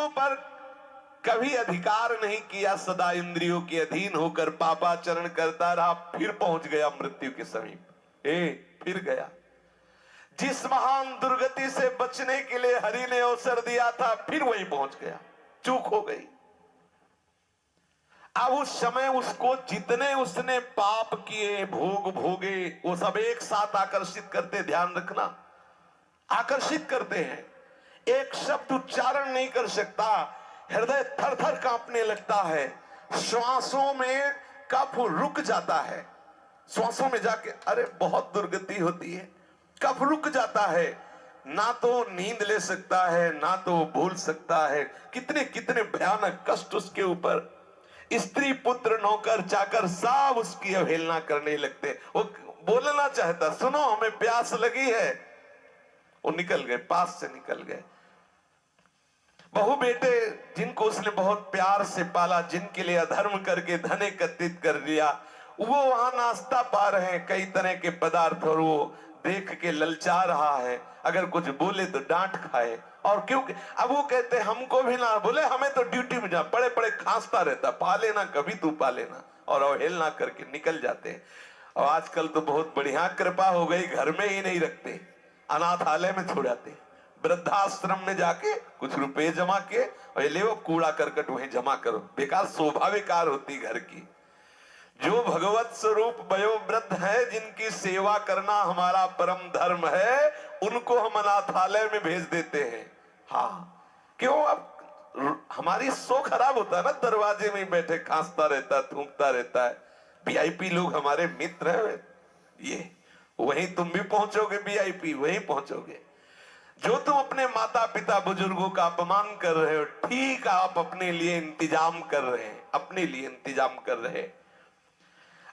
इंद्रियों पर कभी अधिकार नहीं किया, सदा इंद्रियों के अधीन होकर पापाचरण करता रहा, फिर पहुंच गया मृत्यु के समीप। फिर गया। जिस महान दुर्गति से बचने के लिए हरि ने अवसर दिया था, फिर वहीं पहुंच गया। चूक हो गई। अब उस समय उसको जितने उसने पाप किए, भोग भोगे, वो सब एक साथ आकर्षित करते, ध्यान रखना, आकर्षित करते हैं। एक शब्द उच्चारण नहीं कर सकता, हृदय थर थर कांपने लगता है, श्वासों में कफ रुक जाता है, श्वासों में जाके अरे बहुत दुर्गति होती है, कफ रुक जाता है, ना तो नींद ले सकता है, ना तो भूल सकता है। कितने कितने भयानक कष्ट उसके ऊपर। स्त्री पुत्र नौकर चाकर सब उसकी अवहेलना करने लगते। वो बोलना चाहता, सुनो हमें प्यास लगी है, वो निकल गए, पास से निकल गए। बहु बेटे जिनको उसने बहुत प्यार से पाला, जिनके लिए अधर्म करके धन एकत्रित कर लिया, वो वहां नाश्ता पा रहे हैं, कई तरह के पदार्थ, और वो देख के ललचा रहा है, अगर कुछ बोले तो डांट खाए। और क्योंकि अब वो कहते हमको भी ना बोले, हमें तो ड्यूटी में जा, पड़े पड़े खांसता रहता, पा लेना कभी तू पा लेना, और अवहेलना करके निकल जाते हैं। और आजकल तो बहुत बढ़िया कृपा हो गई, घर में ही नहीं रखते, अनाथालय में छोड़ाते, वृद्धाश्रम में जाके कुछ रुपए जमा किए और ये ले वो कूड़ा करकट वहीं जमा करो। बेकार शोभा बेकार होती घर की। जो भगवत स्वरूप वयोवृद्ध है, जिनकी सेवा करना हमारा परम धर्म है, उनको हम अनाथालय में भेज देते हैं। हाँ, क्यों? अब हमारी सो खराब होता है ना, दरवाजे में बैठे खांसता रहता, थूकता रहता है। वीआईपी लोग हमारे मित्र हैं, ये वहीं तुम भी पहुंचोगे, वीआईपी वहीं पहुंचोगे। जो तुम अपने माता पिता बुजुर्गों का अपमान कर रहे हो, ठीक आप अपने लिए इंतजाम कर रहे हैं, अपने लिए इंतजाम कर रहे हैं।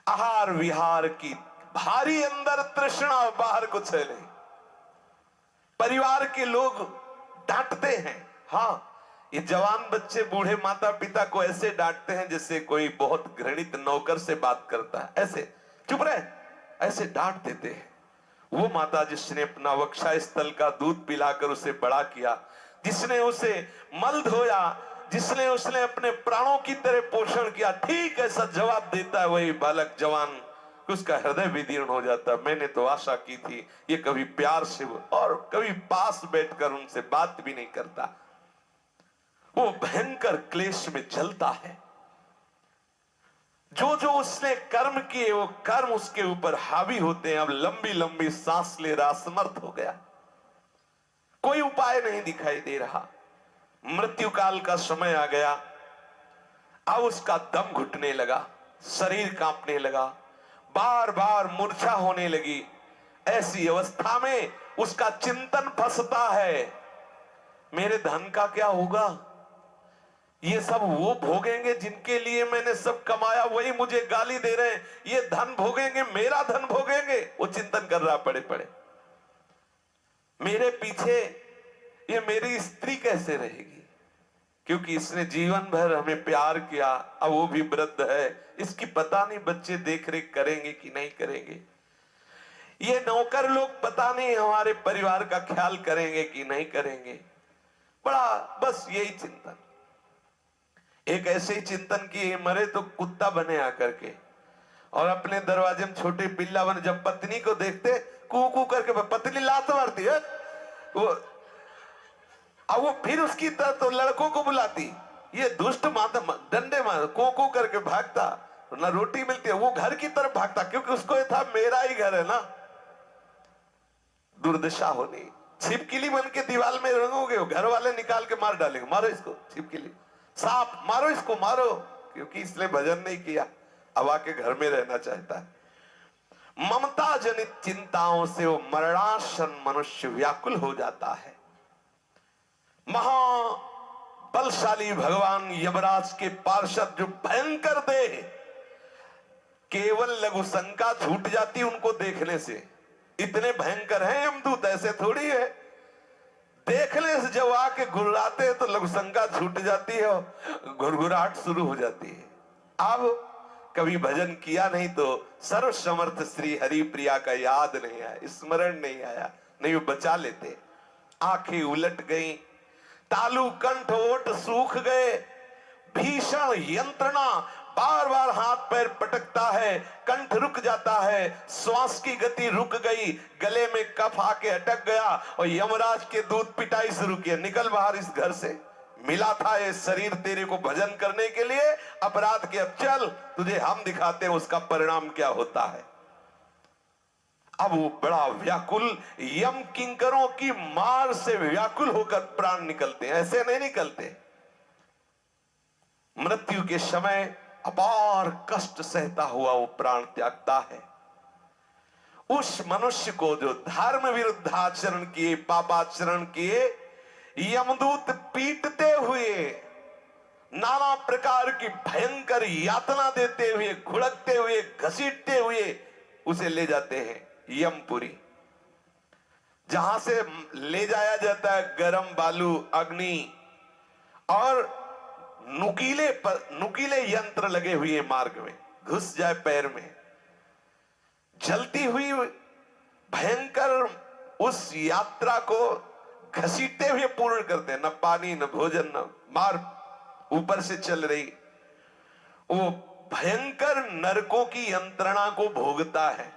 आहार विहार की भारी अंदर तृष्णा, बाहर कुछ है नहीं। परिवार के लोग डांटते हैं। हाँ, ये जवान बच्चे बूढ़े माता पिता को ऐसे डांटते हैं जैसे कोई बहुत घृणित नौकर से बात करता है, ऐसे चुप रहे, ऐसे डांट देते हैं। वो माता जिसने अपना वक्षा स्थल का दूध पिलाकर उसे बड़ा किया, जिसने उसे मल धोया, जिसने उसने अपने प्राणों की तरह पोषण किया, ठीक ऐसा जवाब देता है वही बालक जवान, उसका हृदय विदीर्ण हो जाता। मैंने तो आशा की थी ये कभी प्यार से और कभी पास बैठकर उनसे बात भी नहीं करता। वो भयंकर क्लेश में जलता है। जो जो उसने कर्म किए, वो कर्म उसके ऊपर हावी होते हैं। अब लंबी लंबी सांस ले रहा, असमर्थ हो गया, कोई उपाय नहीं दिखाई दे रहा। मृत्यु काल का समय आ गया। अब उसका दम घुटने लगा, शरीर कांपने लगा, बार बार मूर्छा होने लगी। ऐसी अवस्था में उसका चिंतन फंसता है, मेरे धन का क्या होगा? ये सब वो भोगेंगे जिनके लिए मैंने सब कमाया, वही मुझे गाली दे रहे हैं। ये धन भोगेंगे, मेरा धन भोगेंगे। वो चिंतन कर रहा पड़े पड़े, मेरे पीछे ये मेरी स्त्री कैसे रहेगी? क्योंकि इसने जीवन भर हमें प्यार किया, अब वो भी वृद्ध है, इसकी पता नहीं बच्चे देख रेख करेंगे कि नहीं करेंगे। ये नौकर लोग पता नहीं हमारे परिवार का ख्याल करेंगे कि नहीं करेंगे। बड़ा बस यही चिंतन। एक ऐसे ही चिंतन की मरे तो कुत्ता बने आकर के, और अपने दरवाजे में छोटे पिल्ला बने, जब पत्नी को देखते कू कू करके, पत्नी लात मारती है वो, अब वो फिर उसकी तरह तो लड़कों को बुलाती, ये दुष्ट माता डंडे मार को को करके भागता, ना रोटी मिलती है, वो घर की तरफ भागता, क्योंकि उसको ये था मेरा ही घर है ना। दुर्दशा होनी, छिपकली बन के दीवार में रंगोगे, घर वाले निकाल के मार डालेंगे, मारो इसको छिपकली, सांप मारो इसको मारो, क्योंकि इसने भजन नहीं किया, अब आके घर में रहना चाहता है। ममता जनित चिंताओं से वो मरणासन मनुष्य व्याकुल हो जाता है। महाबलशाली भगवान यमराज के पार्षद जो भयंकर दे, केवल लघु शंका छूट जाती उनको देखने से। इतने भयंकर हैं यमदूत, ऐसे थोड़ी है, देखने से जब आके घुर्राते हैं तो लघु शंका छूट जाती है और घुरघुराहट शुरू हो जाती है। अब कभी भजन किया नहीं तो सर्व समर्थ श्री हरि प्रिया का याद नहीं आया, स्मरण नहीं आया, नहीं वो बचा लेते। आंखें उलट गई, तालु कंठ ओठ सूख गए, भीषण यंत्रणा, बार बार हाथ पैर पटकता है, कंठ रुक जाता है, श्वास की गति रुक गई, गले में कफ आके अटक गया और यमराज के दूत पिटाई शुरू किया, निकल बाहर इस घर से, मिला था ये शरीर तेरे को भजन करने के लिए, अपराध के अब चल, तुझे हम दिखाते हैं उसका परिणाम क्या होता है। अब वो बड़ा व्याकुल, यम किंकरों की मार से व्याकुल होकर प्राण निकलते हैं, ऐसे नहीं निकलते। मृत्यु के समय अपार कष्ट सहता हुआ वो प्राण त्यागता है। उस मनुष्य को जो धर्म विरुद्ध आचरण किए, पापाचरण किए, यमदूत पीटते हुए, नाना प्रकार की भयंकर यातना देते हुए, घुड़कते हुए, घसीटते हुए उसे ले जाते हैं यमपुरी, जहां से ले जाया जाता है गरम बालू, अग्नि और नुकीले यंत्र लगे हुए मार्ग में, घुस जाए पैर में, जलती हुई भयंकर उस यात्रा को घसीटते हुए पूर्ण करते हैं, न पानी न भोजन न मार, ऊपर से चल रही वो भयंकर नरकों की यंत्रणा को भोगता है।